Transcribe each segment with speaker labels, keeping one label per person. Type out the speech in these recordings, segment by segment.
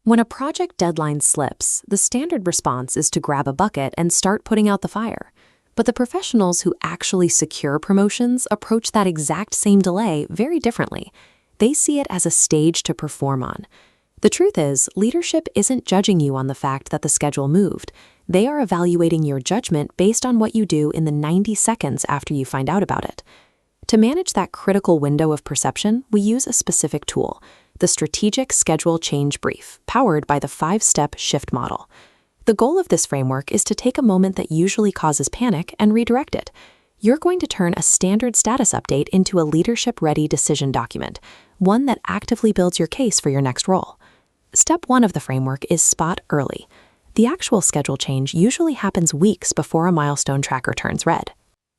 Speaker 1: When a project deadline slips, the standard response is to grab a bucket and start putting out the fire. But the professionals who actually secure promotions approach that exact same delay very differently. They see it as a stage to perform on. The truth is, leadership isn't judging you on the fact that the schedule moved. They are evaluating your judgment based on what you do in the 90 seconds after you find out about it. To manage that critical window of perception, we use a specific tool, the Strategic Schedule Change Brief, powered by the 5-step shift model. The goal of this framework is to take a moment that usually causes panic and redirect it. You're going to turn a standard status update into a leadership-ready decision document, one that actively builds your case for your next role. Step 1 of the framework is spot early. The actual schedule change usually happens weeks before a milestone tracker turns red.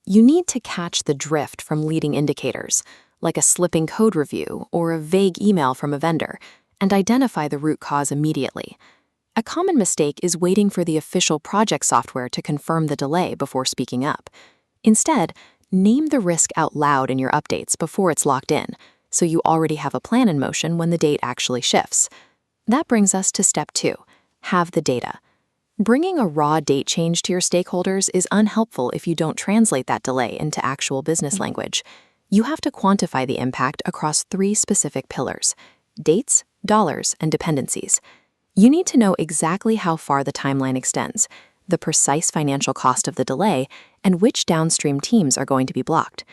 Speaker 1: You need to catch the drift from leading indicators, like a slipping code review or a vague email from a vendor, and identify the root cause immediately. A common mistake is waiting for the official project software to confirm the delay before speaking up. Instead, name the risk out loud in your updates before it's locked in, so you already have a plan in motion when the date actually shifts. That brings us to step 2, have the data. Bringing a raw date change to your stakeholders is unhelpful if you don't translate that delay into actual business language. You have to quantify the impact across 3 specific pillars: dates, dollars, and dependencies. You need to know exactly how far the timeline extends, the precise financial cost of the delay, and which downstream teams are going to be blocked.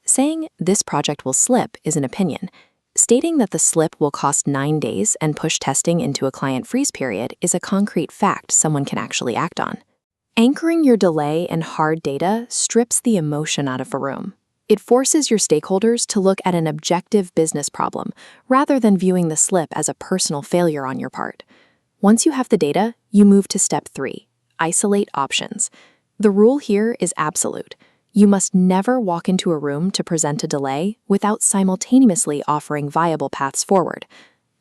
Speaker 1: Saying this project will slip is an opinion. Stating that the slip will cost 9 days and push testing into a client freeze period is a concrete fact someone can actually act on. Anchoring your delay in hard data strips the emotion out of a room. It forces your stakeholders to look at an objective business problem rather than viewing the slip as a personal failure on your part. Once you have the data, you move to step 3, isolate options. The rule here is absolute. You must never walk into a room to present a delay without simultaneously offering viable paths forward.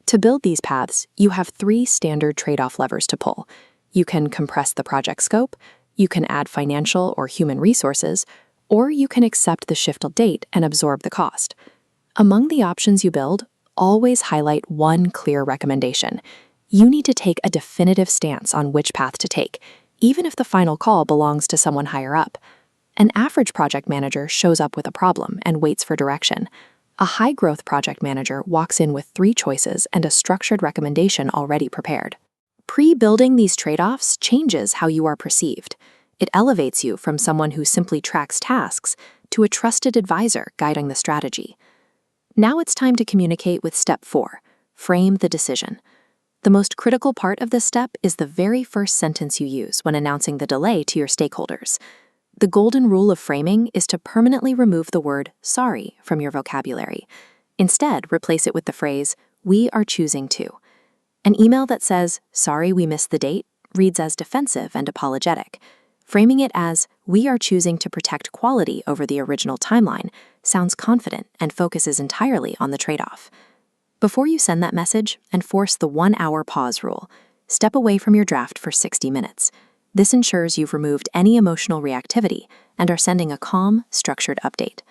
Speaker 1: To build these paths, you have 3 standard trade-off levers to pull. You can compress the project scope, you can add financial or human resources, or you can accept the shift date and absorb the cost. Among the options you build, always highlight one clear recommendation. You need to take a definitive stance on which path to take, even if the final call belongs to someone higher up. An average project manager shows up with a problem and waits for direction. A high-growth project manager walks in with 3 choices and a structured recommendation already prepared. Pre-building these trade-offs changes how you are perceived. It elevates you from someone who simply tracks tasks to a trusted advisor guiding the strategy. Now it's time to communicate with step 4, frame the decision. The most critical part of this step is the very first sentence you use when announcing the delay to your stakeholders. The golden rule of framing is to permanently remove the word sorry from your vocabulary. Instead, replace it with the phrase, we are choosing to. An email that says, sorry we missed the date, reads as defensive and apologetic. Framing it as, we are choosing to protect quality over the original timeline, sounds confident and focuses entirely on the trade-off. Before you send that message, enforce the 1-hour pause rule. Step away from your draft for 60 minutes. This ensures you've removed any emotional reactivity and are sending a calm, structured update.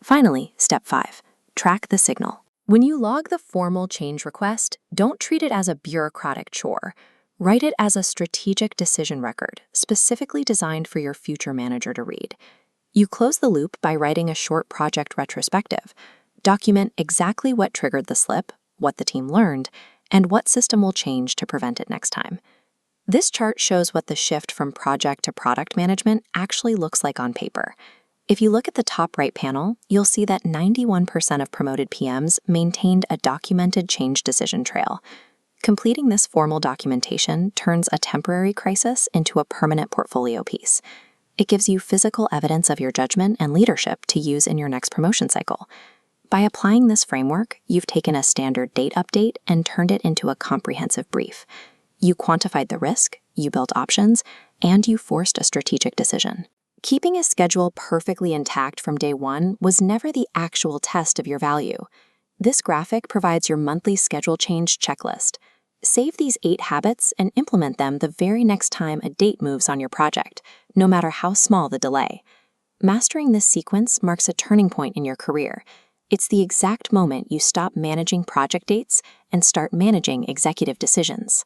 Speaker 1: Finally, step 5, track the signal. When you log the formal change request, don't treat it as a bureaucratic chore. Write it as a strategic decision record, specifically designed for your future manager to read. You close the loop by writing a short project retrospective. Document exactly what triggered the slip, what the team learned, and what system will change to prevent it next time. This chart shows what the shift from project to product management actually looks like on paper. If you look at the top right panel, you'll see that 91% of promoted PMs maintained a documented change decision trail. Completing this formal documentation turns a temporary crisis into a permanent portfolio piece. It gives you physical evidence of your judgment and leadership to use in your next promotion cycle. By applying this framework, you've taken a standard date update and turned it into a comprehensive brief. You quantified the risk, you built options, and you forced a strategic decision. Keeping a schedule perfectly intact from day 1 was never the actual test of your value. This graphic provides your monthly schedule change checklist. Save these 8 habits and implement them the very next time a date moves on your project, no matter how small the delay. Mastering this sequence marks a turning point in your career. It's the exact moment you stop managing project dates and and start managing executive decisions.